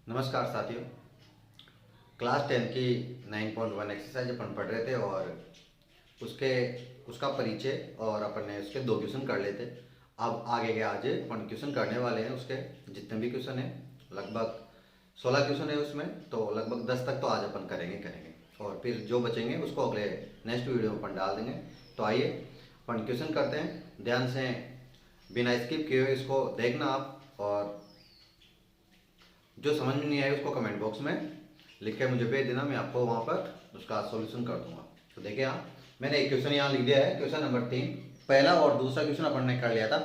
नमस्कार साथियों। क्लास 10 की 9.1 एक्सरसाइज अपन पढ़ रहे थे और उसका परिचय और अपन ने उसके 2 क्वेश्चन कर लेते। अब आगे के आज अपन क्वेश्चन करने वाले हैं। उसके जितने भी क्वेश्चन हैं, लगभग 16 क्वेश्चन है उसमें, तो लगभग 10 तक तो आज अपन करेंगे और फिर जो बचेंगे उसको अगले नेक्स्ट वीडियो में अपन डाल देंगे। तो आइए अपन क्वेश्चन करते हैं। ध्यान से बिना स्किप किए हुए इसको देखना आप, और जो समझ में नहीं आए उसको कमेंट बॉक्स में लिख के मुझे भेज देना। मैं आपको वहाँ पर उसका सॉल्यूशन कर दूंगा। तो देखिए यहाँ मैंने एक क्वेश्चन यहाँ लिख दिया है, क्वेश्चन नंबर 3। पहला और दूसरा क्वेश्चन अपन ने कर लिया था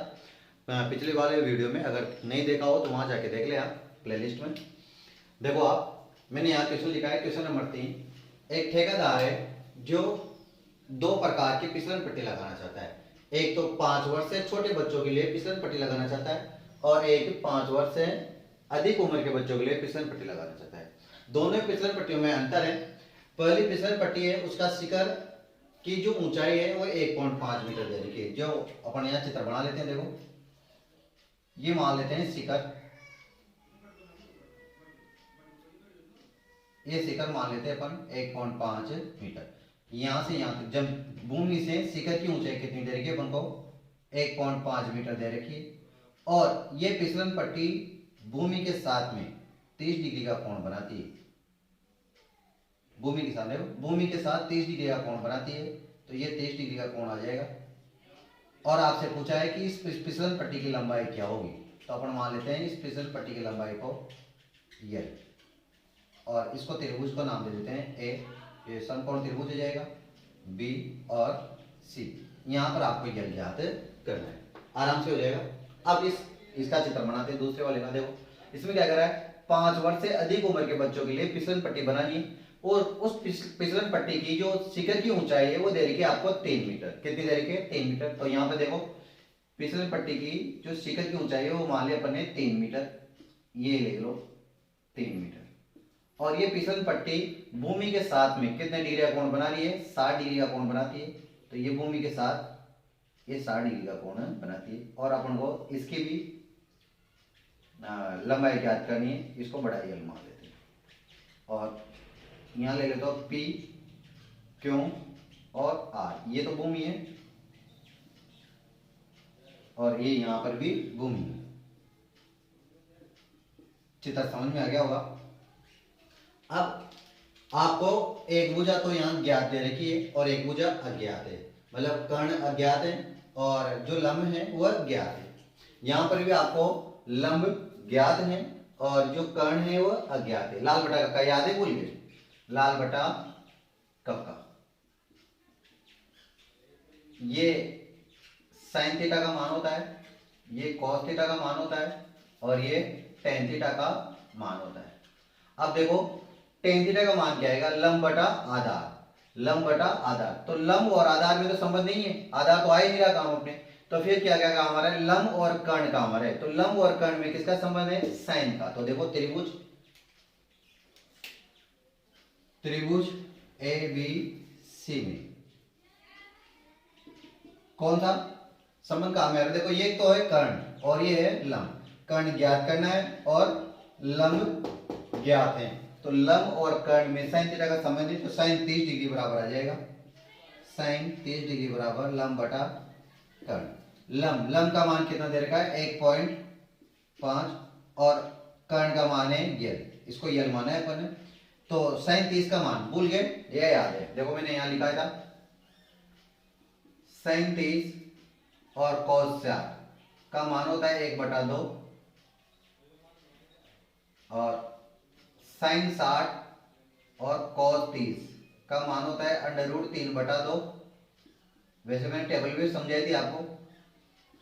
पिछले वाले वीडियो में। अगर नहीं देखा हो तो वहाँ जाके देख ले आप प्लेलिस्ट में। देखो आप, मैंने यहाँ क्वेश्चन लिखा है, क्वेश्चन नंबर 3। एक ठेकेदार है जो 2 प्रकार की फिसलन पट्टी लगाना चाहता है। एक तो 5 वर्ष से छोटे बच्चों के लिए फिसलन पट्टी लगाना चाहता है, और एक 5 वर्ष से अधिक उम्र के बच्चों के लिए फिसलन पट्टी लगाना चाहता है। दोनों फिसलन पट्टियों में अंतर है। पहली फिसलन पट्टी है, उसका शिखर की जो ऊंचाई है वो 1.5 मीटर दे रखी है। जो अपन यहाँ चित्र बना लेते हैं, देखो ये मान लेते हैं शिखर, ये शिखर मान लेते हैं अपन 1.5 मीटर। यहां से यहां तक, जब भूमि से शिखर की ऊंचाई कितनी दे रखी है अपन को, 1.5 मीटर दे रखी है। और ये फिसलन पट्टी भूमि के साथ में 30 डिग्री का कोण बनाती है। भूमि के साथ 30 डिग्री का कोण बनाती है, तो ये 30 डिग्री का कोण आ जाएगा। और आपसे पूछा है कि इस फिसलन पट्टी की लंबाई क्या होगी, तो अपन मान लेते हैं इस फिसलन पट्टी की लंबाई को L, और इसको त्रिभुज को नाम दे देते हैं A। ये समकोण त्रिभुज हो जाएगा B और C। यहाँ पर आपको L ज्ञात करना है, आराम से हो जाएगा। अब इसका चित्र बनाते हैं दूसरे वाले का। देखो इसमें क्या कर रहा है, 5 वर्ष से अधिक उम्र के बच्चों के लिए फिसलन पट्टी बनानी है, और उस फिसलन पट्टी की जो शिखर की ऊंचाई है वो दे रखी है आपको 3 मीटर। कितनी दे रखी है, 3 मीटर। तो यहाँ पे देखो फिसलन पट्टी की जो शिखर की ऊंचाई है वो मान लिया अपन ने 3 मीटर, ये ले लो 3 मीटर। और ये फिसलन पट्टी भूमि के साथ में कितने डिग्री का कोण बना रही है, 60 डिग्री का कोण बनाती है। तो ये भूमि के साथ ये 60 डिग्री का कोण बनाती है। और अपन को इसकी भी लंबाई ज्ञात करनी है, इसको बड़ा L मान लेते हैं। और यहाँ ले लेते हो P, Q और R। ये तो भूमि है और ये यहाँ पर भी भूमि है। चित्र समझ में आ गया होगा। अब आपको एक भुजा तो यहाँ ज्ञात दे रखी है और एक भुजा अज्ञात है, मतलब कर्ण अज्ञात है और जो लंब है वह ज्ञात है। यहाँ पर भी आपको लंब ज्ञात है और जो कर्ण है वह अज्ञात है। लाल बटा का याद है, भूल गए, लाल बटा कब का। ये साइन थीटा का मान होता है, ये कॉस थीटा का मान होता है, और ये टेन थीटा का मान होता है। अब देखो टेन थीटा का मान क्या आएगा, लंब बटा आधार, लंब बटा आधार। तो लंब और आधार में तो संबंध नहीं है, आधार तो आ ही नहीं रहा काम अपने। तो फिर क्या क्या काम आ रहा है, लंब और कर्ण का हमारा है। तो लंब और कर्ण में किसका संबंध है, साइन का। तो देखो त्रिभुज ABC में कौन सा संबंध काम है, देखो ये तो है कर्ण और ये है लंब। कर्ण ज्ञात करना है और लंब ज्ञात है। तो लंब और कर्ण में साइन थीटा का संबंध है, तो साइन 30 डिग्री बराबर आ जाएगा, साइन 30 डिग्री बराबर लंब बटा कर्ण। लंब का मान कितना दे रखा है, 1.5, और कर्ण का मान है L, इसको L माना है अपन ने। तो साइन 30 का मान भूल गए, ये याद है, देखो मैंने यहां लिखा था साइन 30 और कॉस 60 का मान होता है 1/2, और साइन 60 और कॉस 30 का मान होता है √3/2। वैसे मैंने टेबल भी समझाई थी आपको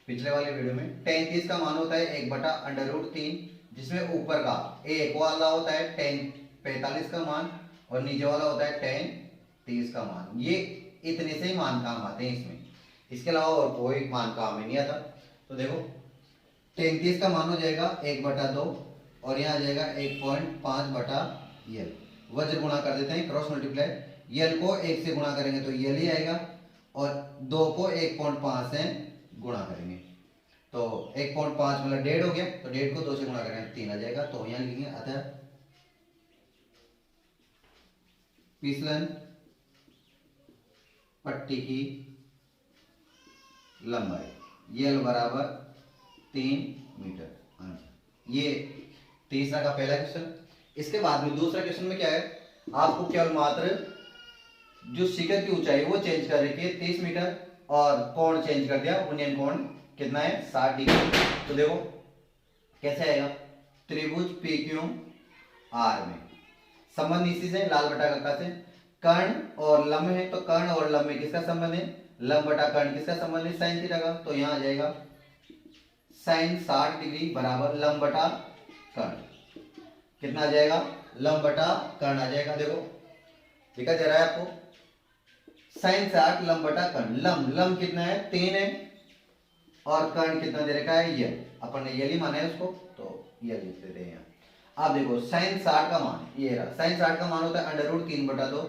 पिछले वाले वीडियो में। टेन 30 का मान होता है 1/√3, जिसमें ऊपर का एक वाला होता है टेन 45 का मान और नीचे वाला होता है टेन 30 का मान। ये इतने से ही मान काम आते हैं इसमें, इसके अलावा और कोई मान काम में नहीं आता। तो देखो टेन 30 का मान हो जाएगा 1/2, और यहाँ आ जाएगा 1.5/L। वज्र गुणा कर देते हैं, क्रॉस मल्टीप्लाई। L को 1 से गुणा करेंगे तो L ही आएगा, और 2 को 1.5 से गुणा करेंगे तो 1.5 मतलब 1.5 हो गया, तो 1.5 को 2 से गुणा करेंगे 3 आ जाएगा। तो यहाँ लिखेंगे अतः फिसलन पट्टी की लंबाई यल बराबर 3 मीटर आंसर। ये तीसरा का पहला क्वेश्चन। इसके बाद में दूसरा क्वेश्चन में क्या है, आपको केवल मात्र जो शिखर की ऊंचाई वो चेंज कर रखी है 30 मीटर और कोण चेंज कर दिया, उन्नयन कोण कितना है 60 डिग्री। तो देखो कैसे आएगा, त्रिभुज पी क्यू आर में संबंध इसी से लाल बटा कक्का से, कर्ण और लंब है तो कर्ण और लंब में किसका संबंध है, लंब बटा कर्ण किसका संबंध है, साइन थीटा का। तो यहां आ जाएगा साइन 60 डिग्री बराबर लंब बटा कर्ण, कितना आ जाएगा, लंब बटा कर्ण आ जाएगा। देखो दिखा दे रहा है आपको, साइन 60 लंब बटा कर्ण, लंब कितना है 3 है और कर्ण कितना दे रखा है ये, अपन ने ये ही माना है उसको, तो ये लिख देते हैं यहाँ। आप देखो साइन 60 का मान ये रहा, साइन 60 का मान होता है अंडर रूट 3/2,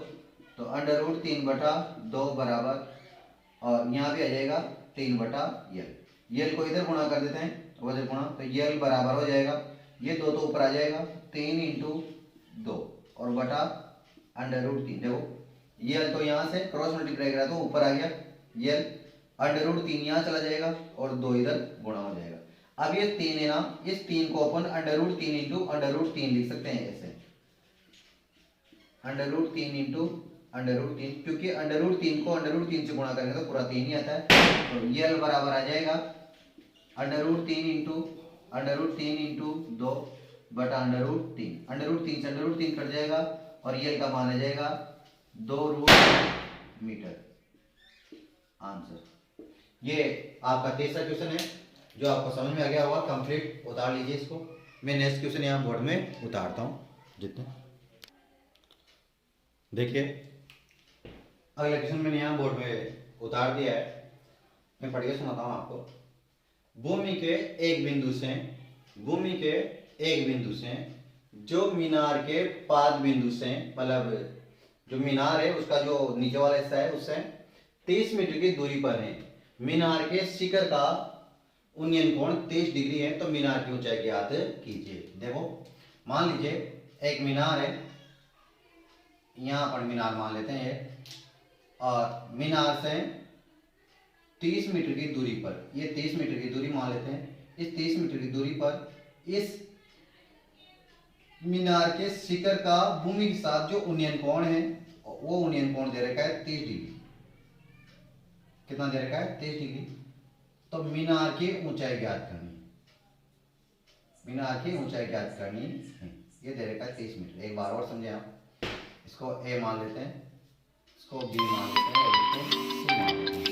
तो अंडर रूट 3/2 बराबर, और यहाँ भी आ जाएगा 3/यल, यल को इधर गुणा कर देते हैं वजह गुणा, तो यल बराबर हो जाएगा, ये दो तो ऊपर आ जाएगा 3 × 2 और बटा अंडर रूट 3। देखो यल तो यहाँ से क्रॉस मल्टीप्लाई करा तो ऊपर आ गया यल, अंडर रूट 3 यहाँ चला जाएगा और 2 इधर गुणा हो जाएगा। अब ये 3 है ना, इस 3 को अपन अंडर रूट 3 × अंडर रूट 3 लिख सकते हैं ऐसे, अंडर रूट 3 × अंडर रूट 3, क्योंकि अंडर रूट 3 को अंडर रूट 3 से गुणा करेंगे तो पूरा 3 ही आता है। तो यल बराबर आ जाएगा अंडर रूट 3 × 2 बटा अंडर रूट 3, अंडर रूट 3 से अंडर रूट 3 कट जाएगा और यल का मान आ जाएगा 2√मीटर आंसर। ये आपका तीसरा क्वेश्चन है जो आपको समझ में आ गया होगा, कंप्लीट उतार लीजिए इसको। मैं नेक्स्ट क्वेश्चन यहाँ बोर्ड में उतारता हूँ जितने, देखिए अगला क्वेश्चन मैंने यहाँ बोर्ड में उतार दिया है, मैं पढ़ के सुनाता हूँ आपको। भूमि के एक बिंदु से जो मीनार के पाद बिंदु से, मतलब जो मीनार है उसका जो नीचे वाला हिस्सा है उससे 30 मीटर की दूरी पर है, मीनार के शिखर का उन्नयन कोण 30 डिग्री है, तो मीनार की ऊंचाई ज्ञात कीजिए। देखो मान लीजिए एक मीनार है, यहां पर मीनार मान लेते हैं, और मीनार से 30 मीटर की दूरी पर, ये 30 मीटर की दूरी मान लेते हैं, इस 30 मीटर की दूरी पर इस मीनार के शिखर का भूमि के साथ जो उन्नयन कोण है वो उन्नयन कोण दे रखा है 30 डिग्री, कितना दे रखा है 30 डिग्री। तो मीनार की ऊंचाई ज्ञात करनी, मीनार की ऊंचाई ज्ञात करनी है, ये दे रखा है 30 मीटर। एक बार और समझे आप, इसको ए मान लेते हैं, इसको बी मान लेते हैं और इसको सी मान लेते हैं।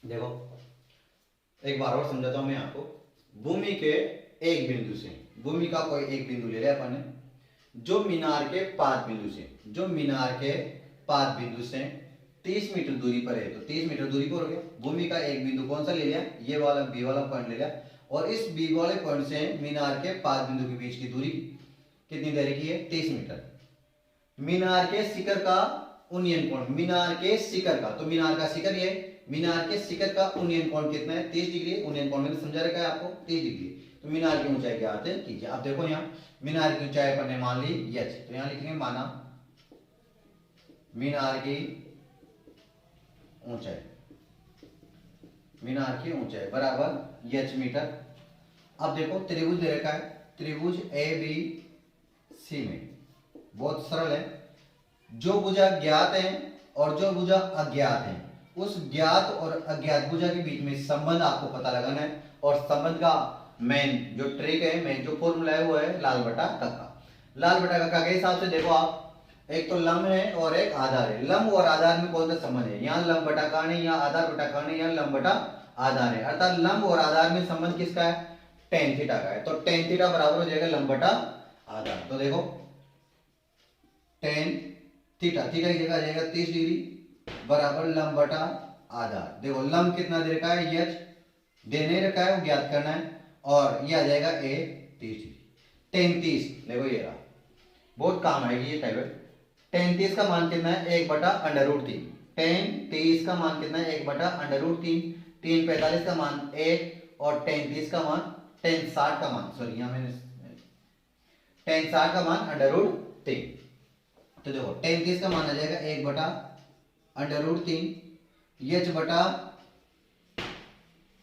देखो एक बार और समझाता हूं मैं आपको। भूमि के एक बिंदु से, भूमि का कोई एक बिंदु ले लिया अपन ने, जो मीनार के पाद बिंदु से 30 मीटर दूरी पर है, तो 30 मीटर दूरी पर हो गया। भूमि का एक बिंदु कौन सा ले लिया, ये वाला बी वाला पॉइंट ले लिया, और इस बी वाले पॉइंट से मीनार के पाद बिंदु के बीच की दूरी कितनी दे रखी है 30 मीटर। मीनार के शिखर का उन्नयन कोण, मीनार के शिखर का, तो मीनार का शिखर ये, मीनार के शिखर का उन्नयन कोण कितना है 30 डिग्री, उन्नयन कोण मैंने समझा रखा है आपको 30 डिग्री। तो मीनार की ऊंचाई ज्ञात कीजिए। अब देखो यहाँ मीनार की ऊंचाई पर ने मान ली h, तो यहाँ लिखेंगे माना मीनार की ऊंचाई बराबर h मीटर। अब देखो त्रिभुज दे रखा है, त्रिभुज ए बी सी में बहुत सरल है, जो भुजा ज्ञात है और जो भुजा अज्ञात है, उस ज्ञात और अज्ञात भुजा के बीच में संबंध आपको पता लगाना है, और संबंध का मेन जो ट्रिक है, मेन जो फॉर्मूला है वो है लाल बटा कक्का। लाल बटा कक्का के हिसाब से देखो आप, एक तो लंब है और एक आधार है, लंब और आधार में कौन सा संबंध है, यहाँ लंब बटा कर्ण है, यहाँ आधार बटा कर्ण है, यहाँ लंब बटा आधार है, अर्थात लंब और आधार में संबंध किसका है, tan थीटा का है। तो tan थीटा बराबर हो जाएगा लंब बटा आधार। तो देखो tan थीटा, थीटा की जगह आ जाएगा 30 डिग्री बराबर लंब बटा आधार। देखो लंब कितना दे रखा है h, दे नहीं रखा है वो ज्ञात करना है, और ये आ जाएगा a 30 डिग्री। tan 30 देखो ये रहा, बहुत काम आएगी ये टेबल। tan 30 का मान कितना है 1/√3, tan 30 का मान कितना है 1/√3, 3 45 का मान 1 और tan 30 का मान टेन 60 का मान, सॉरी यहाँ मैंने टेन 60 का मान √3। तो देखो टेन 30 का मान आ जाएगा 1/√3 एच बटा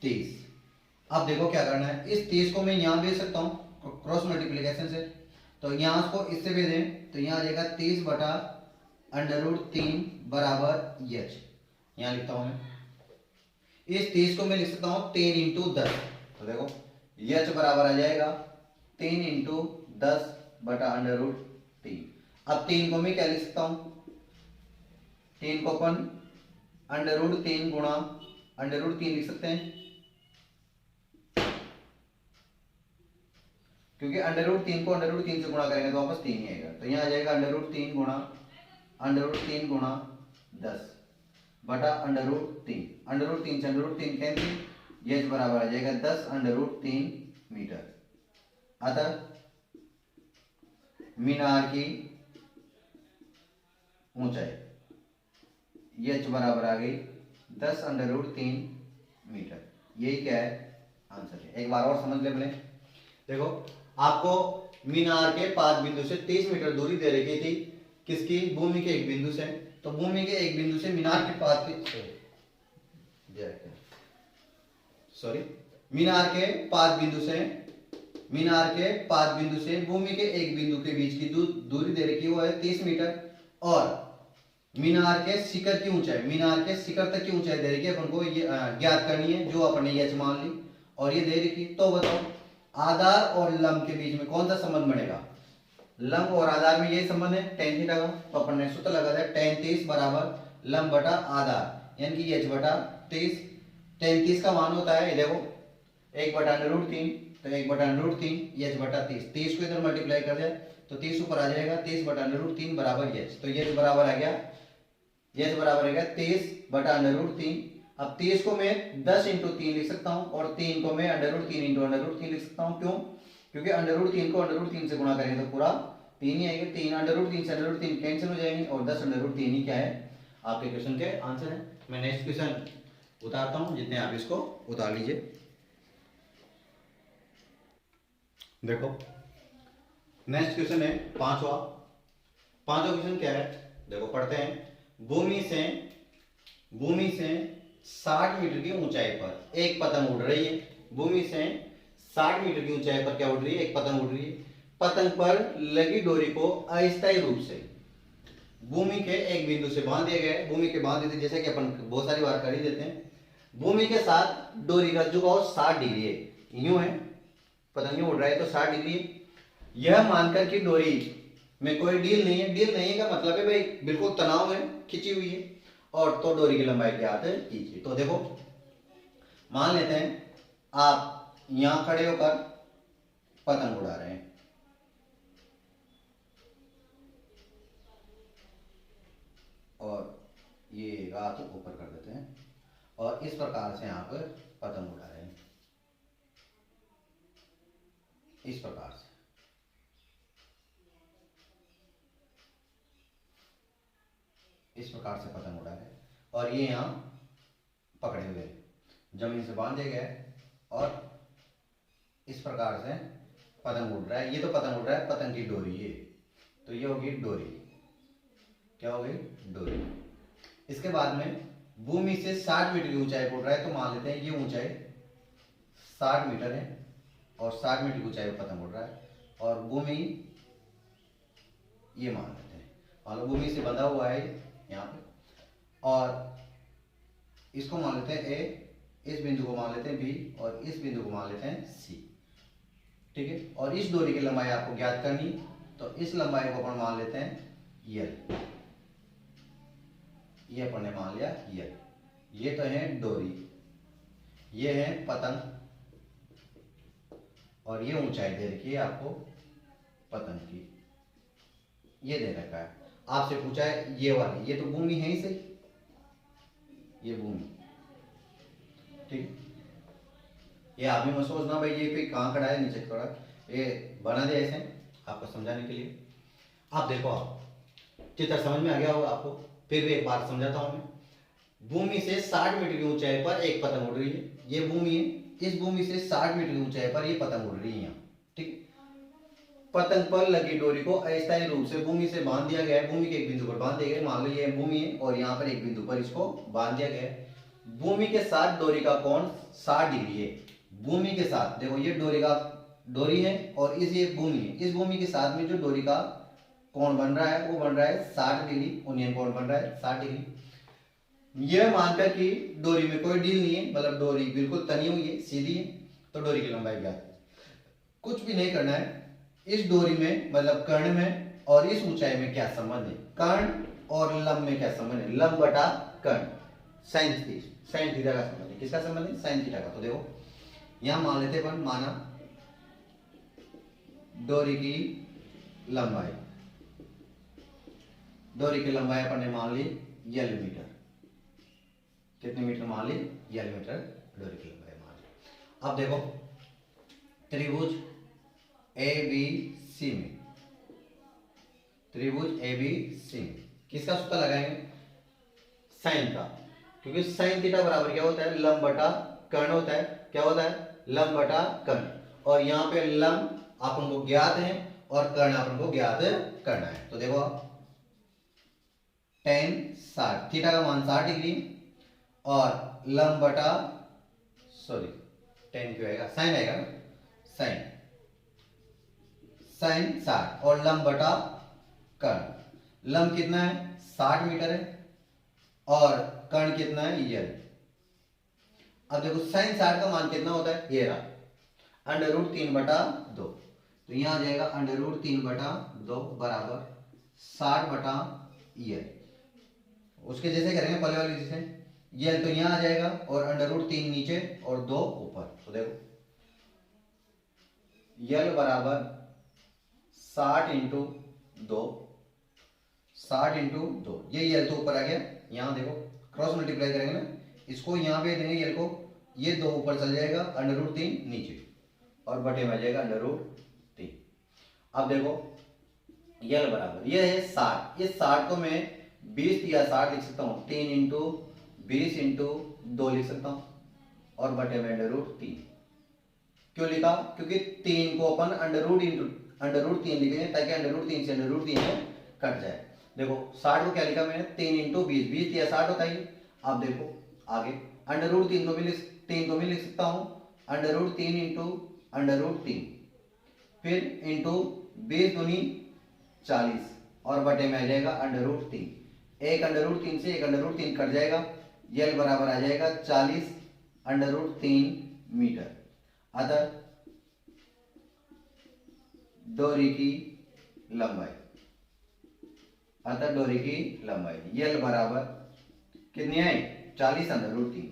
30। अब देखो क्या करना है, इस 30 को मैं यहाँ भेज सकता हूँ क्रॉस मल्टीप्लीकेशन से, तो यहाँ इसको इससे भेजें तो यहाँ आ जाएगा 30/√3 बराबर एच। यहाँ लिखता हूँ मैं, इस 30 को मैं लिख सकता हूँ 3 इंटू 10। तो देखो एच बराबर आ जाएगा 3 इंटू 10 बटा √3। अब 3 को मैं क्या लिख सकता हूँ, 3 को अपन √3 गुणा √3 लिख सकते हैं, क्योंकि √3 को √3 से गुणा करेंगे तो वापस 3 ही आएगा। तो यहाँ आ जाएगा √3 गुणा 10 बटा √3। √3 से √3 कैंसिल, ये बराबर आ जाएगा 10√3 मीटर। अतः मीनार की ऊंचाई एच बराबर आ गई 10√3 मीटर। यही क्या है, आंसर है। एक बार और समझ ले। देखो आपको मीनार के 5 बिंदु से 30 मीटर दूरी दे रखी थी, किसकी, भूमि के एक बिंदु से। तो भूमि के एक बिंदु से मीनार के 5 बिंदु से भूमि के एक बिंदु के बीच की दूरी दे रखी है, वो है 30 मीटर। और मीनार के शिखर की ऊंचाई, मीनार के शिखर तक की ऊंचाई दे रखी है, अपन को ये ज्ञात करनी है, जो अपने एच मान ली और ये दे रखी। तो बताओ आधार और लंब के बीच में कौन सा संबंध बनेगा, लंब और आधार में यही संबंध है tan थीटा का। तो अपन ने सूत्र लगा दिया tan 30 बराबर लंब बटा आधार, यानी कि h बटा 30। tan 30 का मान होता है, ये देखो 1/√3, तो 1/√3 h बटा 30। 30 को इधर मल्टीप्लाई कर दिया तो 30 ऊपर आ जाएगा, 30/√3 बराबर h। तो h बराबर आ गया, h बराबर आ गया 30/√3। अब 30 को मैं 10 इंटू 3 लिख सकता हूँ और 3 को मैं √3 इंटू √3 लिख सकता हूँ। क्यों, क्योंकि √3 को √3 से गुणा करेंगे तो पूरा 3 ही आएगा। 3 √3 से √3 कैंसिल हो जाएंगे और 10√3 ही क्या है, आपके क्वेश्चन के आंसर है। मैं नेक्स्ट क्वेश्चन उतारता हूँ, जितने आप इसको उतार लीजिए। देखो नेक्स्ट क्वेश्चन है पांचवा क्वेश्चन क्या है, देखो पढ़ते हैं। भूमि से 60 मीटर की ऊंचाई पर एक पतंग उड़ रही है। भूमि से 60 मीटर की ऊंचाई पर क्या उड़ रही है, एक पतंग उड़ रही है। पतंग पर लगी डोरी को अस्थायी रूप से भूमि के एक बिंदु से बांध दिया गया है। भूमि के बांध देते, जैसे कि अपन बहुत सारी बार कर ही देते हैं। भूमि के साथ डोरी का झुकाव 60 डिग्री है, यूं है, पतंग यूं उड़ रहा है तो 60 डिग्री है। यह मानकर कि डोरी में कोई ढील नहीं है। ढील नहीं है का मतलब है भाई बिल्कुल तनाव में खिंची हुई है, और तो डोरी की लंबाई ज्ञात कीजिए। तो देखो मान लेते हैं आप यहां खड़े होकर पतंग उड़ा रहे हैं, और ये हाथ ऊपर कर देते हैं और इस प्रकार से यहां पर पतंग उड़ा रहे हैं, इस प्रकार से। इस प्रकार से पतंग उड़ा है और ये यहाँ पकड़े हुए जमीन से बांधे गए और इस प्रकार से पतंग उड़ रहा है। ये तो पतंग उड़ रहा है, पतंग की डोरी ये, तो ये होगी डोरी, क्या होगी, डोरी। इसके बाद में भूमि से 60 मीटर की ऊंचाई पर उड़ रहा है, तो मान लेते हैं ये ऊंचाई 60 मीटर है और 60 मीटर की ऊंचाई पर पतंग उड़ रहा है, और भूमि ये मान लेते हैं, मान लो भूमि से बंधा हुआ है यहाँ पे, और इसको मान लेते हैं ए, इस बिंदु को मान लेते हैं बी, और इस बिंदु को मान लेते हैं सी, ठीक है। और इस डोरी की लंबाई आपको ज्ञात करनी, तो इस लंबाई को अपन मान लेते हैं यल, ये अपन ने मान लिया यल। ये तो है डोरी, ये है पतंग, और ये ऊंचाई दे रखी है आपको पतंग की, ये दे रखा है। आपसे पूछा है ये वाली, ये तो भूमि है ही सही, ये भूमि, ठीक। ये आप भी मत सोचना भाई ये पे कहाँ खड़ा है, नीचे खड़ा, ये बना दिया ऐसे आपको समझाने के लिए। आप देखो, आप चित्र समझ में आ गया होगा आपको, फिर भी एक बार समझाता हूं मैं। भूमि से 60 मीटर की ऊंचाई पर एक पतंग उड़ रही है, ये भूमि है, इस भूमि से 60 मीटर की ऊंचाई पर ये पतंग उड़ रही है यहाँ, ठीक। पतंग पर लगी डोरी को अस्थायी रूप से भूमि से बांध दिया गया है। भूमि के एक बिंदु पर बांध दिया गया, मान लो ये भूमि है और यहाँ पर एक बिंदु पर इसको बांध दिया गया है। भूमि के साथ डोरी का कोण 60 डिग्री है। भूमि के साथ देखो ये डोरी है और इस ये भूमि है, इस भूमि के साथ में जो डोरी का कोण बन रहा है वो बन रहा है 60 डिग्री, उन्नयन कोण बन रहा है 60 डिग्री। यह मानकर कि डोरी में कोई ढील नहीं है, मतलब डोरी बिल्कुल तनी हुई है, सीधी है, तो डोरी की लंबाई ज्ञात। कुछ भी नहीं करना है। इस डोरी में मतलब कर्ण में और इस ऊंचाई में क्या संबंध है, कर्ण और लंब में क्या संबंध है, लंब बटा कर्ण, साइन थीटा का संबंध है। किसका संबंध है, साइन थीटा का। तो देखो यहां मान लेते अपन, माना डोरी की लंबाई, डोरी की लंबाई अपन ने मान ली L मीटर। कितने मीटर मान ली, L मीटर डोरी की लंबाई मान ली। अब देखो त्रिभुज ABC में, त्रिभुज ABC में किसका सूत्र लगाएंगे, साइन का, क्योंकि साइन थीटा बराबर क्या होता है, लंब बटा कर्ण होता है। क्या होता है, लंब बटा कर्ण। और यहाँ पे लंब अपन को ज्ञात है और कर्ण अपन को ज्ञात करना है। तो देखो tan 60, थीटा का मान 60 डिग्री और लंब बटा tan क्यों आएगा, साइन आएगा ना, साइन 60 और लंब बटा कर्ण। लंब कितना है 60 मीटर है और कर्ण कितना है L। अब देखो साइन 60 का मान कितना होता है, ये रहा √3/2। तो यहां आ जाएगा √3/2 बराबर 60/L। उसके जैसे करेंगे पहले वाली जैसे, L तो यहां आ जाएगा और √3 नीचे और 2 ऊपर। तो देखो L बराबर 60 × 2, 60 × 2, ये L तो ऊपर आ गया। यहाँ देखो क्रॉस मल्टीप्लाई करेंगे ना, इसको यहाँ पे देंगे L को, ये 2 ऊपर चल जाएगा, √3 नीचे और बटे में आ जाएगा √3। अब देखो L बराबर ये है 60, इस 60 को मैं 20 या 60 लिख सकता हूँ, 3 × 20 × 2 लिख सकता हूँ और बटे में √3। क्यों लिखा, क्योंकि 3 को अपन √3 लिखेंगे ताकि √3 से √3 कट जाए। देखो 60 को क्या लिखा मैंने, 3 × 20, 20 या 60 होता है। अब देखो आगे √3 को भी लिख सकता हूँ, √3 × √3 फिर इंटू 20 दूनी 40 और बटे में आ जाएगा √3। एक √3 से एक √3 कट जाएगा, L बराबर आ जाएगा 40 √3 मीटर। अतः डोरी की लंबाई, L बराबर कितनी है, 40 √3,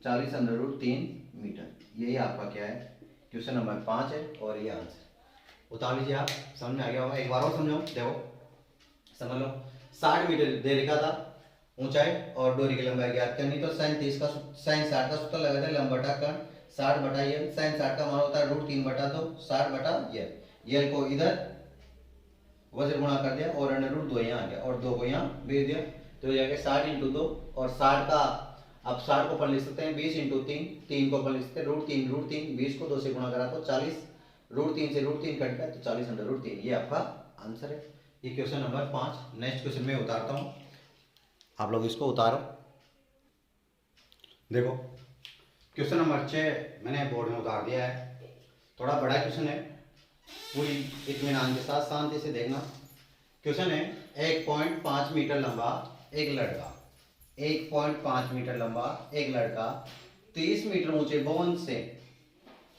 40 √3 मीटर। यही आपका क्या है, क्वेश्चन नंबर 5 है और ये आंसर। उतार लीजिए आप, समझ में आ गया होगा। एक बार और समझाओ, देखो समझ लो, 60 मीटर दे रखा था ऊंचाई और डोरी की लंबाई ज्ञात करनी, तो साइन 60 का सूत्र लगा था, लंब बटा कर्ण 60/L। साइन 60 का मान होता है √3/2, 60/L। L को इधर वज्र गुणा कर दिया और √2 यहाँ आ गया और 2 को यहाँ भेज दिया, तो हो जाएगा 60 × 2 और 60 का, अब 60 को अपन लिख सकते हैं 20 × 3, 3 को अपन लिख सकते हैं √3, 20 को 2 से गुणा करा तो 40, √3 से √3 कट गया तो 40 √3। ये आपका आंसर है। ये क्वेश्चन नंबर 5। नेक्स्ट क्वेश्चन में उतारता हूँ, आप लोग इसको उतारो। देखो क्वेश्चन नंबर 6 मैंने बोर्ड में उतार दिया है, थोड़ा बड़ा क्वेश्चन है, पूरी इत्मीनान के साथ शांति से देखना। क्वेश्चन है 1.5 मीटर लंबा एक लड़का, 1.5 मीटर लंबा एक लड़का 30 मीटर ऊंचे भवन से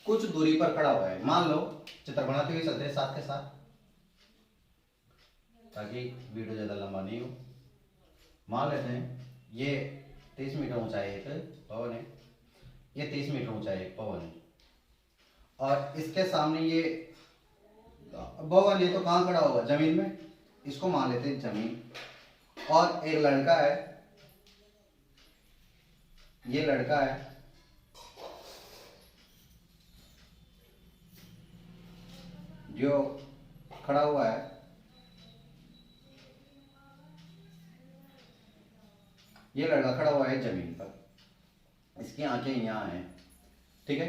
कुछ दूरी पर खड़ा हुआ है। मान लो, चित्र बनाते हुए चलते हैं साथ के साथ ताकि वीडियो ज्यादा लंबा नहीं हो। मान लेते हैं ये 30 मीटर ऊंचा एक भवन है, ये 30 मीटर ऊंचा एक भवन है और इसके सामने ये भवन, ये तो कहाँ खड़ा होगा, जमीन में, इसको मान लेते हैं जमीन। और एक लड़का है, ये लड़का है, जो खड़ा हुआ है, ये लड़का खड़ा हुआ है जमीन पर, इसकी आंखें यहाँ हैं ठीक है।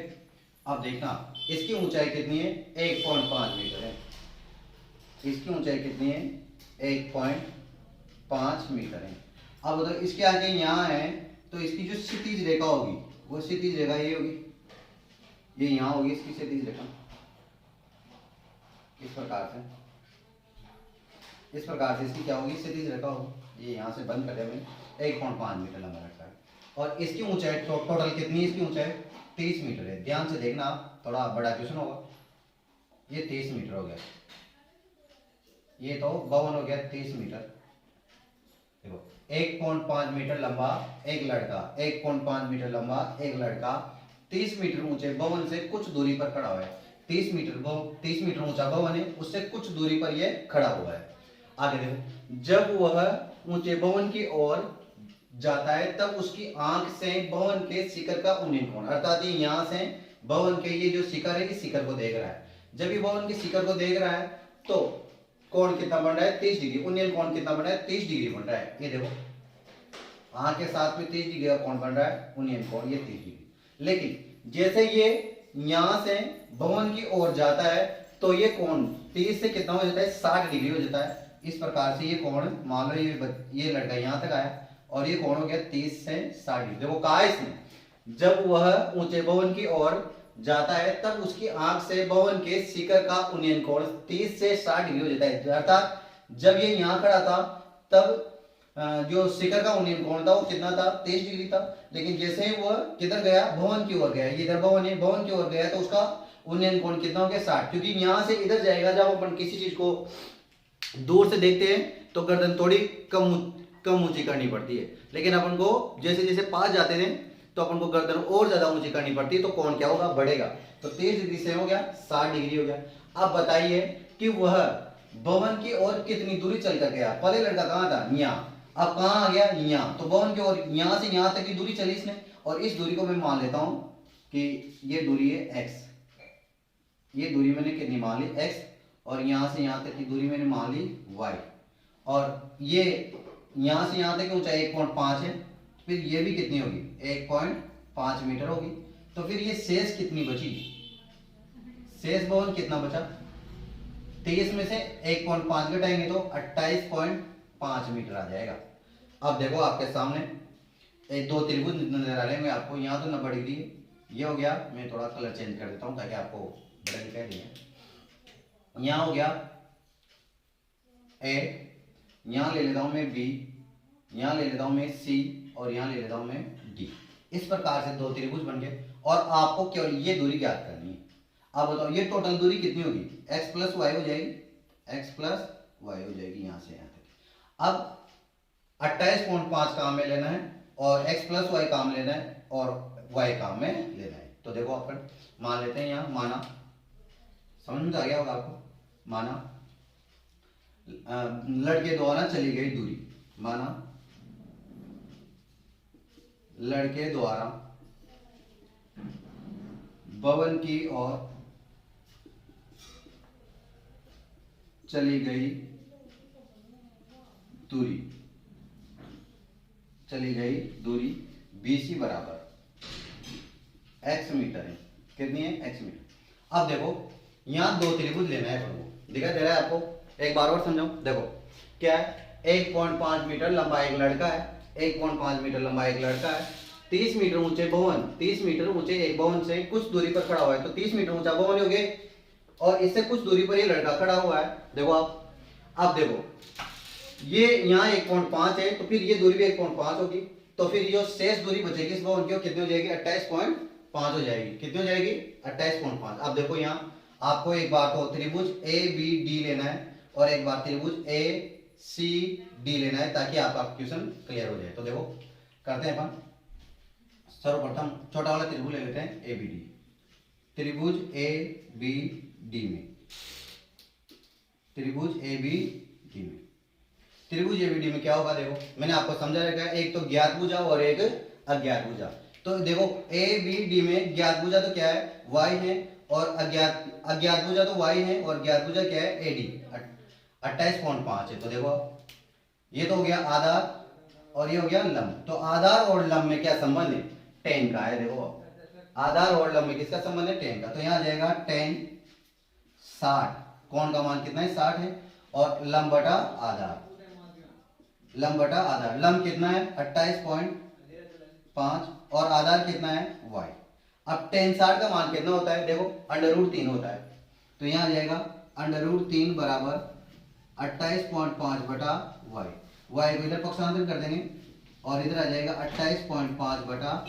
अब देखना इसकी ऊंचाई कितनी है, 1.5 मीटर है। इसकी ऊंचाई कितनी है, 1.5 मीटर है। अब अगर इसके आगे यहाँ है तो इसकी जो क्षितिज रेखा होगी वो क्षितिज रेखा ये होगी, ये यहाँ होगी इसकी क्षितिज रेखा, इस प्रकार से, इस प्रकार से इसकी क्या होगी, क्षितिज रेखा होगी। ये यहाँ से बंद कर दिया मैंने, 1.5 मीटर लंबा रखा है। और इसकी ऊंचाई टोटल कितनी है, इसकी ऊंचाई 30 मीटर है। ध्यान से देखना आप, थोड़ा बड़ा क्वेश्चन होगा। ये 30 मीटर हो गया, ये तो 52 हो गया, 30 मीटर। देखो 1.5 मीटर लंबा एक लड़का, 1.5 मीटर लंबा एक लड़का 30 मीटर ऊंचे भवन से कुछ दूरी पर खड़ा हुआ है। 30 मीटर ऊंचा भवन है, उससे कुछ दूरी पर यह खड़ा हुआ है। आगे देखो, जब वह ऊंचे भवन की ओर जाता है तब उसकी आंख से भवन के शिखर का उन्नयन कोण, अर्थात ये यहाँ से भवन के ये जो शिखर है, इस शिखर को देख रहा है। जब ये भवन के शिखर को देख रहा है तो कोण कितना बन रहा है, 30 डिग्री। उन्नयन कोण कितना बन रहा है, 30 डिग्री बन रहा है। ये देखो आंख के साथ में 30 डिग्री का कोण बन रहा है, उन्नयन कोण ये 30 डिग्री। लेकिन जैसे ये यहां से भवन की ओर जाता है तो ये कोण 30 से कितना हो जाता है, 60 डिग्री हो जाता है। इस प्रकार से ये कोण, मान लो ये लड़का यहां तक आया और ये कोण हो गया 30 से 60 डिग्री। देखो कहा है इसने, जब वह ऊंचे भवन की ओर जाता है तब उसकी आंख से भवन के शिखर का उन्नयन कोण 30 से 60 डिग्री हो जाता है। अर्थात जब ये यहाँ खड़ा था तब जो शिखर का उन्नयन कोण था वो कितना था, 30 डिग्री था। लेकिन जैसे ही वह किधर गया, भवन की ओर गया, इधर भवन है, भवन की ओर गया तो उसका उन्नयन कोण कितना हो गया, 60। क्योंकि यहाँ से इधर जाएगा, जब अपन किसी चीज को दूर से देखते हैं तो गर्दन थोड़ी कम ऊंची करनी पड़ती है, लेकिन अपन को जैसे जैसे पास जाते थे तो अपन को गर्दन और ज्यादा ऊंची करनी पड़ती है, तो कोण क्या होगा, बढ़ेगा। तो 30 डिग्री से हो गया 60 डिग्री हो गया। अब बताइए कि वह भवन की ओर कितनी दूरी चल कर गया। पहले लड़का कहाँ था, यहाँ, अब कहाँ आ गया, यहाँ। तो भवन की ओर यहाँ से यहाँ तक की दूरी चली इसने, और इस दूरी को मैं मान लेता हूं कि ये दूरी है x। ये दूरी मैंने कितनी मान ली, x, और यहाँ से यहाँ तक की दूरी मैंने मान ली y। और ये यहाँ से यहाँ तक की ऊंचाई 1.5 है, फिर ये भी कितनी होगी, 1.5 मीटर होगी। तो फिर ये शेष कितनी बची, शेष भवन कितना बचा, 30 में से 1.5 घटाएंगे तो 28.5 मीटर आ जाएगा। अब देखो आपके सामने एक दो त्रिभुज नजर आ रहे हैं आपको, यहाँ तो 90 डिग्री है, ये हो गया। मैं थोड़ा कलर चेंज कर देता हूँ ताकि आपको बड़ा दिखाई दे। यहाँ हो गया ए, यहाँ ले लेता हूँ मैं बी, यहाँ ले लेता हूँ मैं सी, और यहाँ ले लेता हूँ मैं डी। इस प्रकार से दो त्रिभुज बन गए और आपको केवल ये दूरी ज्ञात करनी है। अब बताओ ये टोटल दूरी कितनी होगी, x प्लस वाई हो जाएगी, x प्लस वाई हो जाएगी यहाँ से यहाँ तक। अब 28.5 काम में लेना है और x प्लस वाई काम लेना है और y काम में लेना है। तो देखो अपन मान लेते हैं, यहाँ माना, समझ में आ गया होगा आपको, माना लड़के द्वारा चली गई दूरी, माना लड़के द्वारा भवन की ओर चली गई दूरी, BC बराबर x मीटर है। कितनी है, x मीटर। अब देखो यहां दो त्रिभुज लेना है, दिखाई दे रहा है आपको, एक बार और समझाऊं। देखो क्या है, 1.5 मीटर लंबा एक लड़का है, 1.5 मीटर लंबा एक लड़का है, 30 मीटर ऊंचे भवन, 30 मीटर ऊंचे एक भवन से कुछ दूरी पर खड़ा हुआ है। तो 30 मीटर ऊंचा भवन हो गए और इससे कुछ दूरी पर ये लड़का खड़ा हुआ है। देखो आप, अब देखो ये यहाँ 1.5 है तो फिर ये दूरी भी 1.5 होगी। तो फिर जो शेष दूरी बचेगी इस भवन की कितनी हो जाएगी, 28.5 हो जाएगी। कितनी हो जाएगी, 28.5। अब देखो यहाँ आपको एक बार तो त्रिभुज ABD लेना है और एक बार त्रिभुज ACD लेना है ताकि आपका क्वेश्चन क्लियर हो जाए। तो देखो करते हैं अपन, सर्वप्रथम छोटा वाला त्रिभुज ले लेते हैं ABD। त्रिभुज ABD में, त्रिभुज ABD में क्या होगा, देखो मैंने आपको समझा रखा है, एक तो ज्ञात भुजा और एक अज्ञात भुजा। तो देखो ABD में ज्ञात भुजा तो क्या है, y है, और अज्ञात भुजा तो y है, और ज्ञात भुजा क्या है, AD 28.5 है। तो देखो ये तो हो गया आधार और ये हो गया लंब। तो आधार और लंब में क्या संबंध है, tan का है। देखो आधार और लंब में किसका संबंध है, टेन का। तो यहाँ आ जाएगा टेन 60, कोण का मान कितना है 60 है, और लंब बटा आधार, लंब बटा आधार, लंब कितना है 28.5 और आधार कितना है y। अब टेन 60 का मान कितना होता है, देखो √3 होता है, तो यहाँ आ जाएगा √3 बराबर 28.5 बटा y, y को इधर पक्षांतर कर देंगे और इधर आ जाएगा 28.5 बटा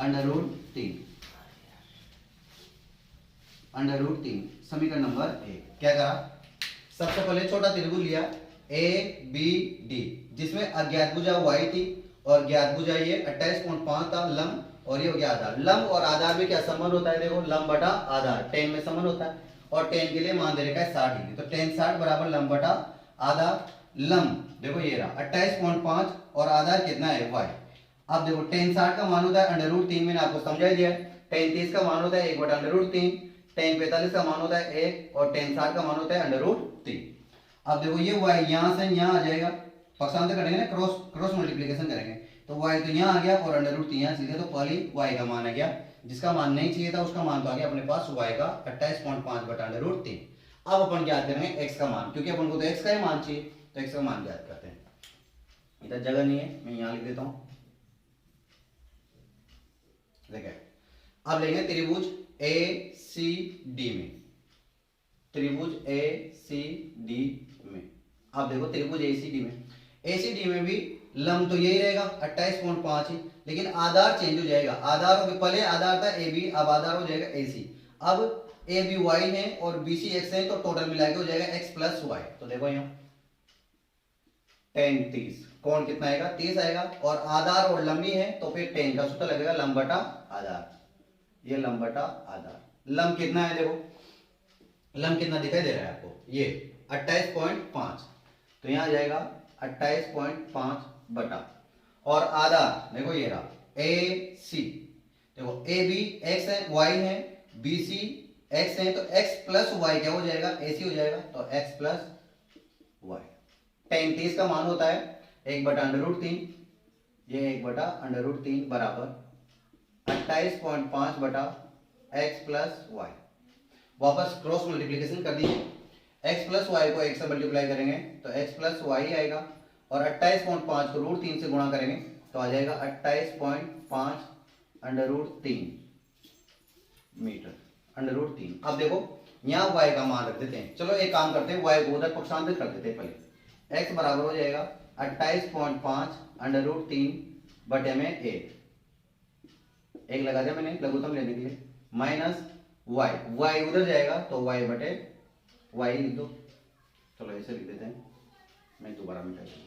√3, √3। समीकरण नंबर 1 क्या करा, सबसे पहले छोटा त्रिभुज लिया ए बी डी, जिसमें अज्ञात भुजा y थी और ज्ञात भुजा ये 28.5 था लंब, और ये हो गया आधार। लंब और आधार में क्या संबंध होता है, देखो लंब बटा आधार, टेन में संबंध होता है, और टेन के लिए मान दे रखा है 60 डिग्री, तो टेन 60 बराबर लंब बटा आधार। लंब देखो ये रहा 28.5 और आधार कितना है y। अब देखो टेन 60 का मान होता है √3, मैंने आपको समझा दिया है। टेन 30 का मान होता है 1 बटा √3, टेन 45 का मान होता है 1 और टेन 60 का मान होता है √3। अब देखो ये y यहां से यहां आ जाएगा, पक्षांतर करेंगे ना, क्रॉस मल्टीप्लिकेशन करेंगे, तो y तो यहाँ आ गया और √3 यहाँ सीधे, तो पहले y का मान आ गया, जिसका मान नहीं चाहिए था उसका मान तो आ गया अपने पास y का 28.5 बटा √3। अब अपन ज्ञात करेंगे x का मान, क्योंकि अपन को तो x का ही मान चाहिए, तो x का मान ज्ञात करते हैं। इधर जगह नहीं है, मैं यहाँ लिख देता हूँ। देखिए अब लेंगे त्रिभुज ए सी डी में, त्रिभुज ए सी डी में। अब देखो त्रिभुज ए सी डी में, ए सी डी में भी लंब तो यही रहेगा 28.5 ही, लेकिन आधार चेंज हो जाएगा। आधार हो, पहले आधार था ए बी, अब आधार हो जाएगा ए सी। अब ए बी वाई है और बी सी एक्स है, तो टोटल मिला के हो जाएगा एक्स प्लस वाई। तो देखो यहाँ 10 30, कौन कितना आएगा 30 आएगा, और आधार और लंबी है तो फिर 10 का सूत्र लगेगा लंब बटा आधार, ये लंब बटा आधार। लंब कितना है, देखो लंब कितना दिखाई दे रहा है आपको, ये 28.5, तो यहाँ आ जाएगा 28.5 बटा, और आधार देखो ये रहा ए सी, देखो ए बी एक्स है वाई है, बी सी एक्स है, तो एक्स प्लस वाई क्या हो जाएगा, ए सी हो जाएगा, तो एक्स प्लस वाई। टेन 30 का मान होता है 1 बटा √3, ये 1 बटा √3 बराबर 28.5 बटा एक्स प्लस वाई। वापस क्रॉस मल्टीप्लिकेशन कर दीजिए, x प्लस वाई को x से मल्टीप्लाई करेंगे तो x प्लस वाई आएगा, और 28.5 को √3 से गुणा करेंगे तो आ जाएगा 28.5 √3 मीटर, √3। अब देखो यहाँ y का मान रख देते हैं, चलो एक काम करते हैं, y को उधर पक्षांतर कर देते हैं पहले। x बराबर हो जाएगा 28.5 √3 बटे में 1 लगा दिया मैंने लघुत्तम लेने के लिए, माइनस y उधर जाएगा तो y बटे y लिख दो, चलो ऐसे लिख देते हैं, मैं दोबारा मिटा देता हूँ।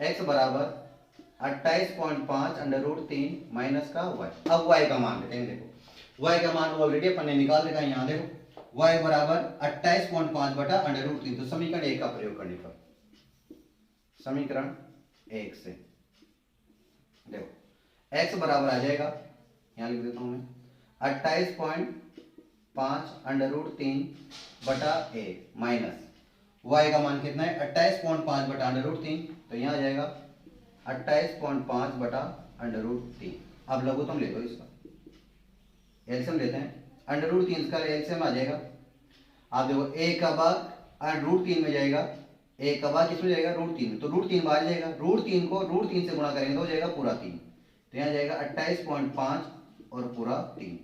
x बराबर 28.5 √3 माइनस का y। अब y का मान लेते हैं, देखो y का मान ऑलरेडी अपन ने निकाल देखा, यहाँ देखो y बराबर 28.5 बटा √3, तो समीकरण 1 का प्रयोग करने पर, समीकरण 1 से देखो x बराबर आ जाएगा, यहाँ लिख देता हूँ मैं 28.5 √3 बटा 1 माइनस y का मान कितना है 28.5 बटा √3, तो यहाँ आ जाएगा 28.5 बटा √3। अब लघुत्तम ले लो इसका, एलसीएम लेते हैं, √3 का एलसीएम आ जाएगा। आप देखो एक का भाग √3 में जाएगा, एक का भाग किसमें जाएगा √3 में, तो √3 बाहर जाएगा, √3 को √3 से गुणा करेंगे तो हो जाएगा पूरा 3, तो यहाँ जाएगा 28.5 और पूरा 3,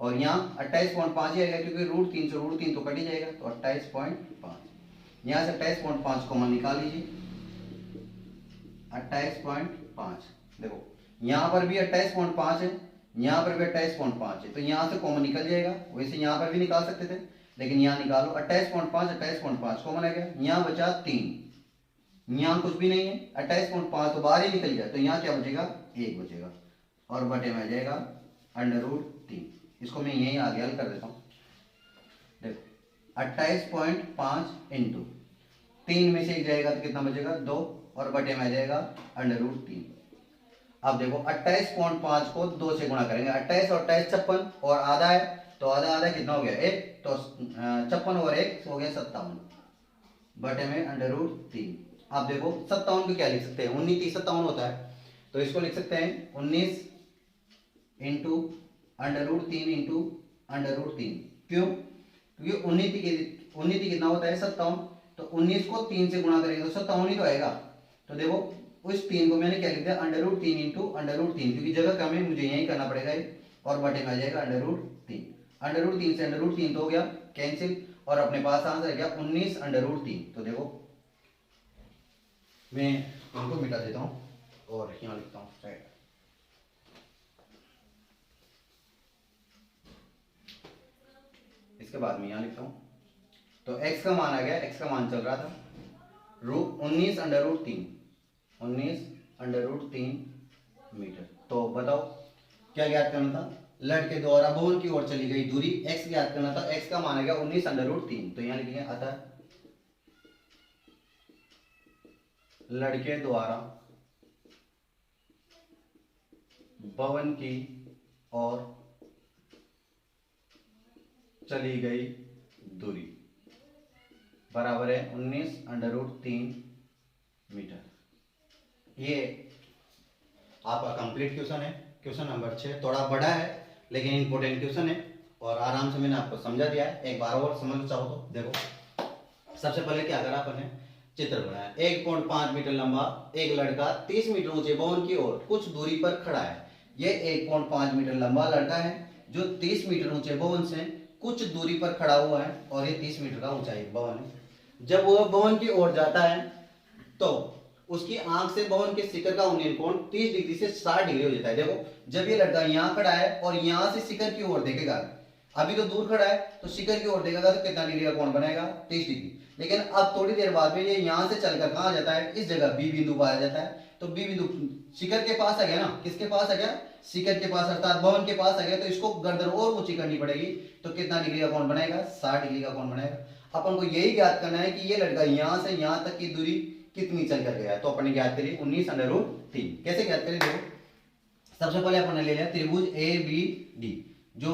और यहाँ 28.5 ही आएगा क्योंकि √3 से √3 तो कट ही जाएगा, तो 28.5, यहाँ से 28.5 कॉमन निकाल लीजिए, 28.5। देखो यहाँ पर भी 28.5 है, यहाँ पर भी 28.5 है, तो यहाँ से कॉमन निकल जाएगा, वैसे यहाँ पर भी निकाल सकते थे लेकिन यहाँ निकालो 28.5 कॉमन आ गया, यहाँ बचा 3, यहाँ कुछ भी नहीं है, 28.5 तो बाहर ही निकल गया, तो यहाँ क्या बचेगा 1 बचेगा, और बटे में आ जाएगा √3। इसको मैं यहीं आगे हल कर देता हूँ, देखो 28.5 इंटू 3 में से 1 जाएगा तो कितना बचेगा 2, और बटे में आ जाएगा √3। अब देखो 28.5 को 2 से गुणा करेंगे, 28 और 28 56, और आधा है तो आधा आधा कितना हो गया 1, तो 56 और 1 हो गया 57 बटे में √3। अब देखो 57 को क्या लिख सकते हैं, 19 30 57 होता है, तो इसको लिख सकते हैं 19 इंटू √3 इंटू √3। क्यों? क्योंकि 19 कितना होता है 57, तो 19 को 3 से गुणा करेंगे तो 57 ही तो आएगा। तो देखो उस 3 को मैंने क्या लिख दिया √3 इंटू √3, क्योंकि जगह कम है मुझे यही करना पड़ेगा और बटे में आ जाएगा √3। √3 से √3 तो हो गया कैंसिल और अपने पास आंसर आ गया 19 √3। तो देखो मैं इनको मिटा देता हूं और यहाँ लिखता हूँ साइड। इसके बाद में यहाँ लिखता हूँ, तो x का मान आ गया, x का मान चल रहा था 19 √3 मीटर। तो बताओ क्या ज्ञात करना था? लड़के द्वारा भवन की ओर चली गई दूरी x ज्ञात करना था। x का मान आ गया 19 √3। तो यहाँ लिखेंगे अतः लड़के द्वारा भवन की ओर चली गई दूरी बराबर है 19 √3 मीटर। ये आपका कंप्लीट क्वेश्चन है, क्वेश्चन नंबर 6। थोड़ा बड़ा है लेकिन इंपॉर्टेंट क्वेश्चन है और आराम से मैंने आपको समझा दिया है। एक बार और समझ चाहो तो देखो, सबसे पहले क्या करा अपन ने, चित्र बनाया। 1.5 मीटर लंबा एक लड़का 30 मीटर ऊंचे भवन की ओर कुछ दूरी पर खड़ा है। ये 1.5 मीटर लंबा लड़का है जो 30 मीटर ऊंचे भवन से कुछ दूरी पर खड़ा हुआ है और ये 30 मीटर का ऊंचाई भवन है। जब वह भवन की ओर जाता है तो उसकी आंख से भवन के शिखर का उन्नयन कोण 30 डिग्री से 60 डिग्री हो जाता है। देखो जब ये लड़का यहाँ खड़ा है और यहाँ से शिखर की ओर देखेगा, अभी तो दूर खड़ा है तो शिखर की ओर देखेगा तो कितना डिग्री का कोण बनेगा 30 डिग्री। लेकिन अब थोड़ी देर बाद में ये यहाँ से चलकर कहाँ जाता है, इस जगह बी बिंदु पाया जाता है। तो बी बिंदु शिखर के पास आ गया ना, किसके पास आ गया, शिखर के पास अर्थात भवन के पास आ गया। तो इसको गर्दन और ऊंची करनी पड़ेगी तो कितना डिग्री का कोण बनेगा, 60 डिग्री का कोण बनेगा। अपन को यही ज्ञात करना है कि ये लड़का यहाँ से यहाँ तक की दूरी कितनी चल कर गया। तो अपन ने ज्ञात करी 19 √3। कैसे ज्ञात करें? देखो सबसे पहले अपन ने ले लिया त्रिभुज ABD, जो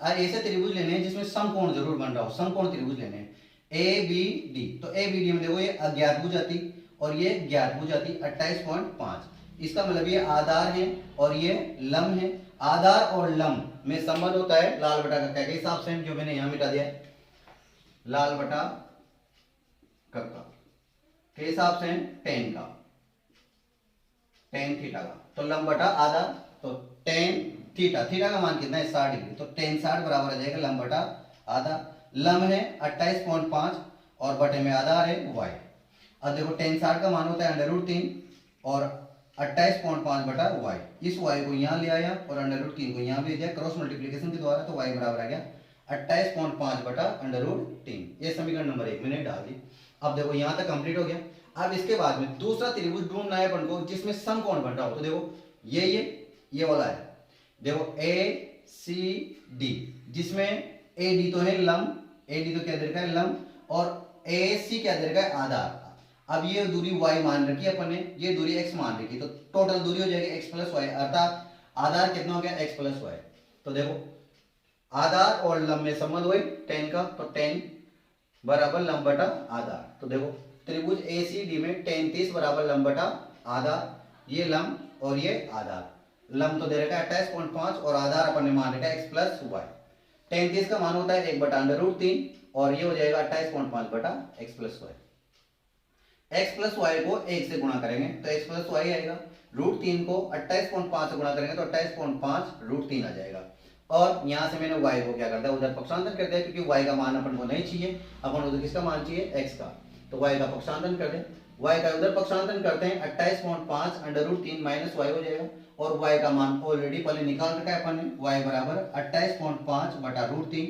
ऐसे त्रिभुज लेने हैं जिसमें समकोण जरूर बन रहा हो, समकोण त्रिभुज लेने हैं ABD। तो ABD में देखो ये अज्ञात भुज आती और ये ज्ञात भुज आती 28.5। इसका मतलब ये आधार है और ये लंब है। आधार और लंब में संबंध होता है लाल बटा कक्का के हिसाब से, जो मैंने यहां मिटा दिया है, लाल बटा कक्का के हिसाब से टेन का, टेन थीटा का। तो लंब बटा आधार, तो टेन थीटा, थीटा का मान कितना है 60 डिग्री, तो टेन 60 बराबर आ जाएगा लंब बटा आधार। लंब है 28.5 और बटे में आधार है y। अब देखो टेन 60 का मान होता है √3 और 28.5 बटा y। इस y को यहाँ ले आया और √3 को यहाँ भेज दिया क्रॉस मल्टीप्लीकेशन के द्वारा, तो y बराबर आ गया 28.5 बटा √3। ये समीकरण नंबर 1 मैंने डाल दी। अब देखो यहाँ तक कंप्लीट हो गया। अब इसके बाद में दूसरा त्रिभुज ढूंढना है अपन को जिसमें समकोण बन रहा हो। तो देखो ये वाला है, देखो ACD, जिसमें AD तो है लंब, AD तो क्या दे रखा है लंब, और AC क्या दे रखा है आधार। अब ये दूरी y मान रखी है अपन ने, ये दूरी x मान रखी, तो टोटल दूरी हो जाएगी x प्लस वाई, अर्थात आधार कितना हो गया x प्लस वाई। तो देखो आधार और लंब में संबंध हुए टेन का, तो टेन बराबर लंब बटा आधार। तो देखो त्रिभुज ACD में टेन 30 बराबर लंब बटा आधार, ये लंब और ये आधार। लंब तो दे रखा है 28.5 और आधार अपन ने मान रखा है x प्लस वाई। टेन 30 का मान होता है 1 बटा √3 और ये हो जाएगा 28.5 बटा x plus y. x plus y को 1 से गुणा करेंगे तो x प्लस वाई आएगा, √3 को 28.5 से गुणा करेंगे तो 28.5 √3 आ जाएगा। और यहां से मैंने y को क्या कर दिया, उधर पक्षांतर कर दिया, क्योंकि y का मान अपन को नहीं चाहिए, अपन उधर किसका मान चाहिए, x का। तो y का पक्षांतर कर दें, y का उधर पक्षांतर करते हैं 28.5 √3 माइनस y हो जाएगा और y का मान ऑलरेडी पहले निकाल रखा है अपन ने, y बराबर 28.5 बटा √3,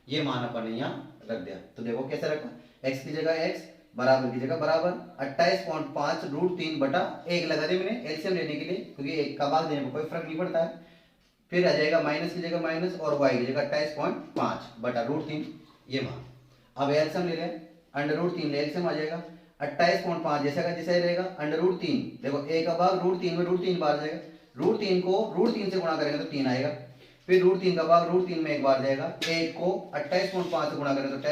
ये मान अपन ने यहाँ रख दिया। तो देखो कैसे रखा, x की जगह x, बराबर की जगह बराबर 28.5 √3 बटा 1 लगा दे मैंने एलसीएम लेने के लिए, क्योंकि एक का भाग देने में कोई फर्क नहीं पड़ता है। फिर आ जाएगा माइनस की जगह माइनस और y की जगह 28.5 बटा √3, ये मान। अब एलसीएम ले लें, √3 ले एलसीएम आ जाएगा 28.5 जैसा का जैसा ही रहेगा, √3 देखो a का भाग √3 में √3 बार जाएगा, √3 को √3 से गुणा करेंगे तो 3 आएगा, फिर √3 का भाग √3 में एक बार जाएगा, 1 को 28.5 से गुणा करेंगे तो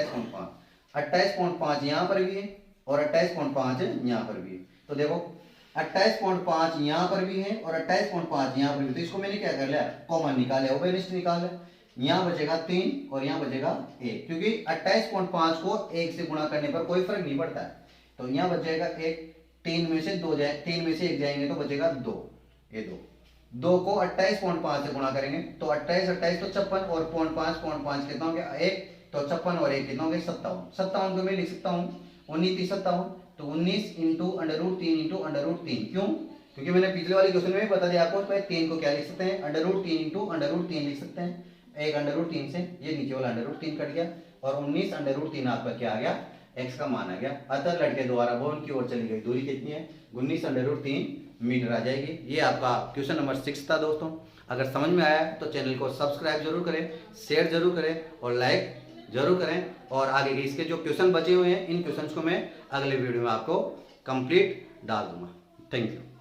28.5 यहाँ पर भी है और 28.5 यहाँ पर भी है। तो देखो 28.5 यहाँ पर भी है और 28.5 यहाँ पर भी, तो इसको मैंने क्या कर लिया, कॉमन निकाला, उभयनिष्ठ निकाला। यहाँ बचेगा 3 और यहाँ बचेगा 1, क्योंकि 28.5 को 1 से गुणा करने पर कोई फर्क नहीं पड़ता है। तो यहाँ बचेगा 1, 3 में से 2 जाए, 3 में से 1 जाएंगे तो बचेगा 2, ये 2 को 28.5 से गुणा करेंगे तो 28 28 तो 56 और 0.5 कितना हो गया 1, तो 56 और 1 कितना हो गया 57। 57 को मैं लिख सकता हूँ 19 30 57, तो 19 इंटू √3 इंटू √3। क्यों? क्योंकि मैंने पिछले वाले क्वेश्चन में भी बता दिया आपको, तो 3 को क्या लिख सकते हैं √3 इंटू √3 लिख सकते हैं। एक √3 से ये नीचे वाला √3 कट गया और 19 √3 आपका क्या आ गया, x का मान आ गया। अतः लड़के द्वारा बोन की ओर चली गई दूरी कितनी है, 19 √3 मीटर आ जाएगी। ये आपका क्वेश्चन नंबर 6 था दोस्तों। अगर समझ में आया तो चैनल को सब्सक्राइब जरूर करें, शेयर जरूर करें और लाइक जरूर करें। और आगे के इसके जो क्वेश्चन बचे हुए हैं, इन क्वेश्चंस को मैं अगले वीडियो में आपको कंप्लीट डाल दूंगा। Thank you.